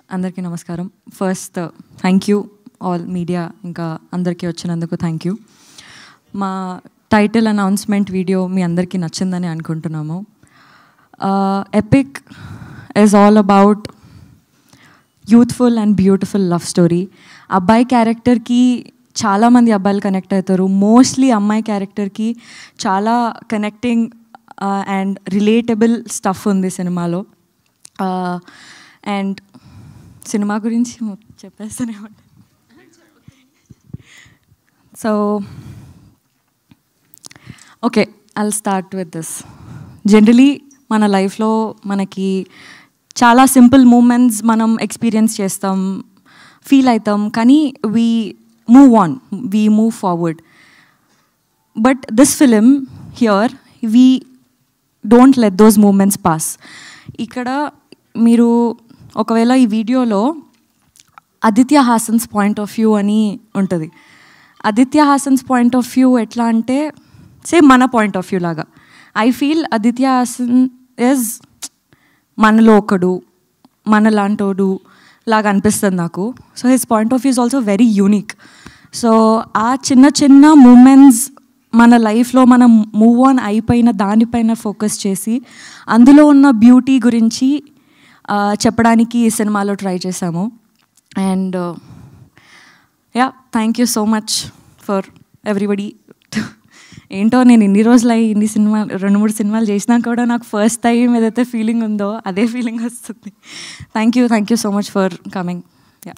అందరికీ నమస్కారం. First thank you all media, ఇంకా అందరికీ వచ్చినందుకు థ్యాంక్ యూ. మా టైటిల్ అనౌన్స్మెంట్ వీడియో మీ అందరికీ నచ్చిందని అనుకుంటున్నాము. Epic is all about youthful and beautiful love story. అబ్బాయి క్యారెక్టర్కి చాలామంది అబ్బాయిలు కనెక్ట్ అవుతారు. మోస్ట్లీ అమ్మాయి క్యారెక్టర్కి చాలా కనెక్టింగ్ అండ్ రిలేటబుల్ స్టఫ్ ఉంది సినిమాలో. అండ్ సినిమా గురించి చెప్పేస్తూనే ఉంటాను. So okay, I'll start with this. Generally మన లైఫ్లో మనకి చాలా సింపుల్ మూమెంట్స్ మనం ఎక్స్పీరియన్స్ చేస్తాం, ఫీల్ అవుతాం, కానీ we move on, we move forward. But this film here we don't let those moments pass. ఇక్కడ మీరు ఒకవేళ ఈ వీడియోలో Aditya Haasan's point of view అని ఉంటుంది. Aditya Haasan's point of view ఎట్లా అంటే సేమ్ మన పాయింట్ ఆఫ్ వ్యూ లాగా. I feel Aditya Haasan is మనలో ఒకడు, మనలాంటోడు లాగా అనిపిస్తుంది నాకు. So his point of view is also very unique. So ఆ చిన్న చిన్న మూమెంట్స్ మన లైఫ్లో మనం మూవ్ ఆన్ అయిపోయిన దానిపైన ఫోకస్ చేసి అందులో ఉన్న బ్యూటీ గురించి చెప్పడానికి ఈ సినిమాలో ట్రై చేశాము. And yeah, thank you so much for everybody. ఏంటో నేను ఇన్ని రోజులు ఇన్ని సినిమాలు 2-3 సినిమాలు చేసినా కూడా నాకు ఫస్ట్ టైం ఏదైతే ఫీలింగ్ ఉందో అదే ఫీలింగ్ వస్తుంది. Thank you so much for coming. Yeah.